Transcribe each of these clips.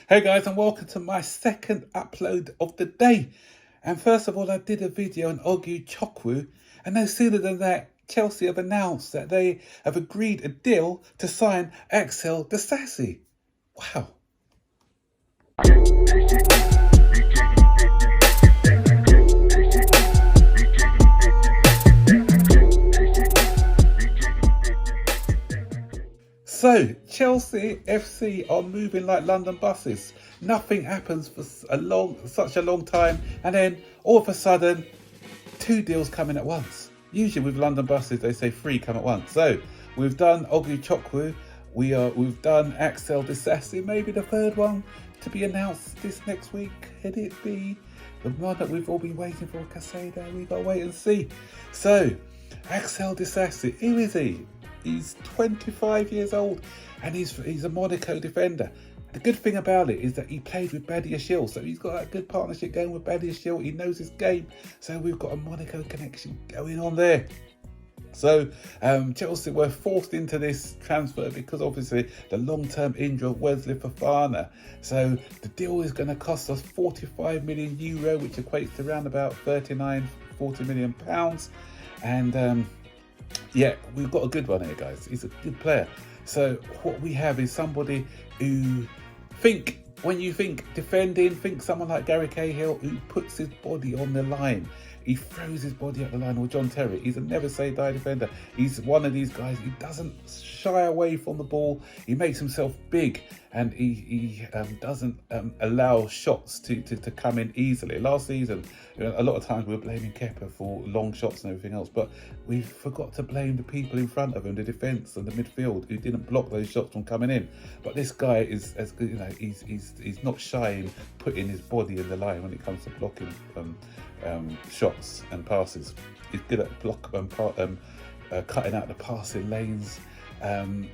Hey guys, and welcome to my second upload of the day. And first of all, I did a video on Ogu Chukwu, and no sooner than that, Chelsea have announced that they have agreed a deal to sign Axel Disasi. Wow. So, Chelsea FC are moving like London buses. Nothing happens for such a long time, and then all of a sudden, two deals coming at once. Usually with London buses, they say three come at once. So, we've done Ogu Chukwu, we've done Axel Disasi, maybe the third one to be announced this next week. Could it be the one that we've all been waiting for, Casado? We gotta wait and see. So, Axel Disasi, who is he? He's 25 years old and he's a Monaco defender. The good thing about it is that he played with Badiashile, so he's got that good partnership going with Badiashile. He knows his game, so we've got a Monaco connection going on there. So Chelsea were forced into this transfer because obviously the long-term injury of Wesley Fofana. So the deal is going to cost us €45 million, which equates to around about 39-40 million pounds. And yeah, we've got a good one here, guys. He's a good player. So what we have is somebody who when you think defending, think someone like Gary Cahill who puts his body on the line. He throws his body up the line, or John Terry. He's a never say die defender. He's one of these guys who doesn't shy away from the ball. He makes himself big, and he doesn't allow shots to come in easily. Last season, a lot of times we were blaming Kepa for long shots and everything else, but we forgot to blame the people in front of him, the defence and the midfield, who didn't block those shots from coming in. But this guy is, as you know, he's not shy in putting his body in the line when it comes to blocking shots and passes. He's good at cutting out the passing lanes,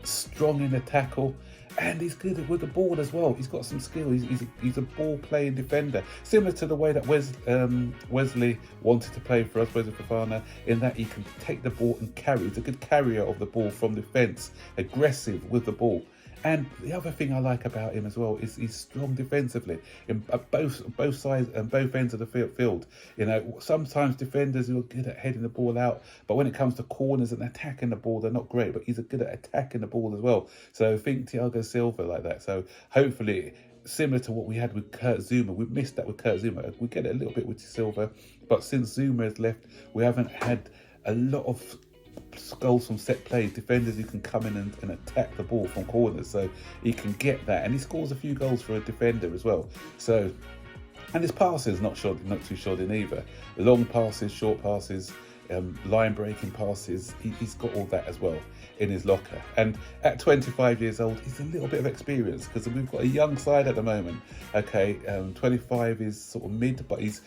strong in the tackle, and he's good with the ball as well. He's got some skill. He's a ball-playing defender, similar to the way that Wesley wanted to play for us, Wesley Fofana, in that he can take the ball and carry. He's a good carrier of the ball from defence, aggressive with the ball. And the other thing I like about him as well is he's strong defensively in both sides and both ends of the field. You know, sometimes defenders who are good at heading the ball out, but when it comes to corners and attacking the ball, they're not great. But he's good at attacking the ball as well. So think Thiago Silva like that. So hopefully, similar to what we had with Kurt Zouma, we missed that with Kurt Zouma. We get it a little bit with Silva, but since Zouma has left, we haven't had a lot of goals from set plays, defenders who can come in and attack the ball from corners, so he can get that, and he scores a few goals for a defender as well. So, and his passes not too shoddy either. Long passes, short passes, line breaking passes. He's got all that as well in his locker. And at 25 years old, he's a little bit of experience because we've got a young side at the moment. Okay, 25 is sort of mid, but he's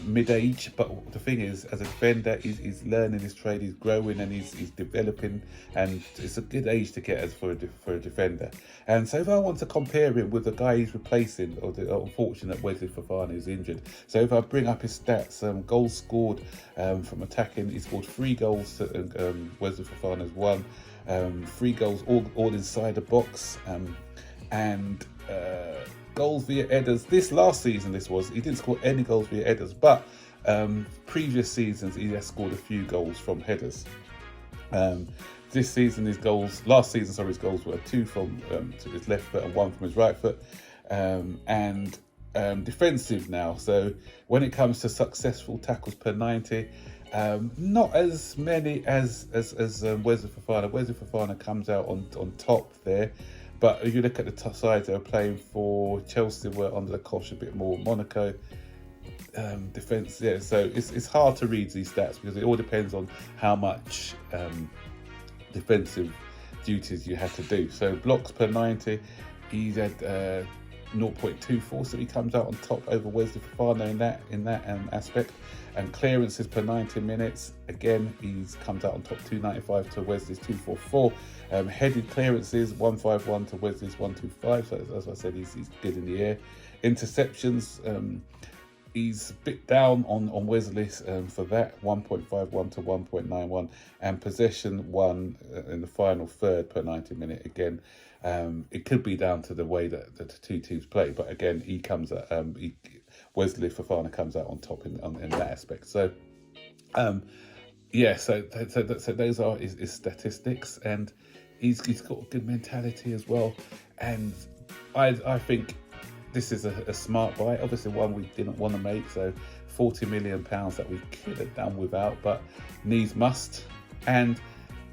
mid-age. But the thing is, as a defender, he's learning his trade, he's growing, and he's developing, and it's a good age to get as for a defender. And so if I want to compare him with the guy he's replacing, or the unfortunate Wesley Fofana who's injured, so if I bring up his stats, goals scored from attacking, he scored 3 goals, Wesley Fofana's 1, 3 goals all inside the box, and goals via headers. This last season, he didn't score any goals via headers, but previous seasons he has scored a few goals from headers. This season his goals were 2 from to his left foot and 1 from his right foot, and defensive now. So when it comes to successful tackles per 90, not as many as Wesley Fofana. Wesley Fofana comes out on top there. But if you look at the sides that are playing for Chelsea, we're under the cosh a bit more. Monaco, defence, yeah. So it's hard to read these stats because it all depends on how much defensive duties you had to do. So blocks per 90, he's had 0.24, so he comes out on top over Wesley Fofana in that aspect. And clearances per 90 minutes, again, he's comes out on top, 295 to Wesley's 244. Headed clearances, 151 to Wesley's 125. So as I said, he's good in the air. Interceptions, he's a bit down on Wesley for that, 1.51 to 1.91, and possession won in the final third per 90 minute. Again, it could be down to the way that the two teams play, but again, he comes at Wesley Fofana comes out on top in that aspect. So, yeah, so those are his statistics, and he's got a good mentality as well, and I think this is a smart buy. Obviously, one we didn't want to make, so £40 million that we could have done without, but needs must. And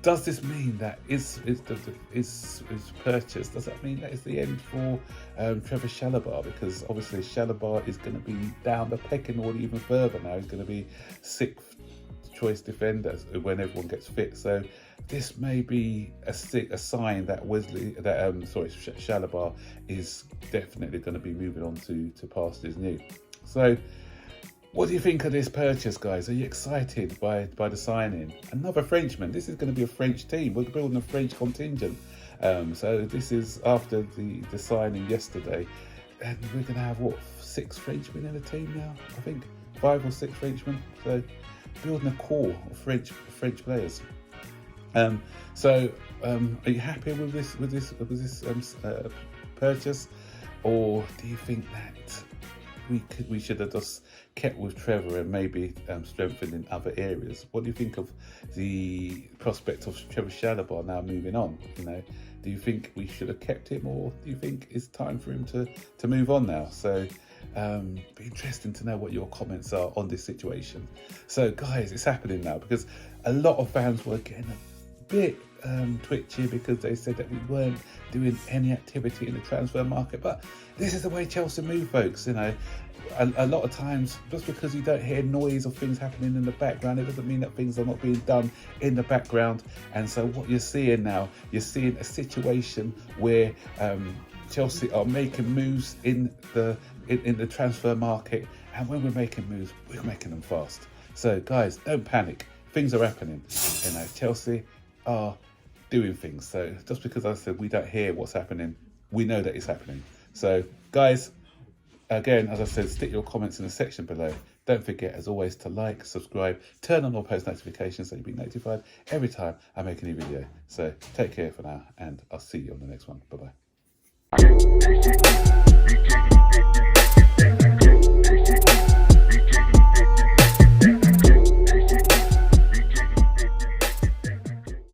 does this mean that is purchase? Does that mean that it's the end for Trevor Chalobah? Because obviously Chalobah is going to be down the pecking order even further now. He's going to be sixth choice defender when everyone gets fit. So this may be a sign that Chalobah is definitely going to be moving on to pastures new. So what do you think of this purchase, guys? Are you excited by the signing? Another Frenchman. This is going to be a French team. We're building a French contingent. So this is after the signing yesterday, and we're going to have 6 Frenchmen in the team now. I think 5 or 6 Frenchmen. So building a core of French players. So are you happy with this purchase, or do you think that we should have just kept with Trevor and maybe strengthened in other areas? What do you think of the prospect of Trevor Chalobah now moving on? You know, do you think we should have kept him, or do you think it's time for him to move on now? So be interesting to know what your comments are on this situation. So guys, it's happening now, because a lot of fans were getting a bit twitchy because they said that we weren't doing any activity in the transfer market. But this is the way Chelsea move, folks. You know, a lot of times, just because you don't hear noise of things happening in the background, it doesn't mean that things are not being done in the background. And so what you're seeing now, you're seeing a situation where Chelsea are making moves in the transfer market, and when we're making moves, we're making them fast. So guys, don't panic. Things are happening. You know, Chelsea are doing things. So just because I said we don't hear what's happening, we know that it's happening. So guys, again, as I said, stick your comments in the section below. Don't forget, as always, to like, subscribe, turn on all post notifications so you'll be notified every time I make a new video. So take care for now, and I'll see you on the next one. Bye-bye.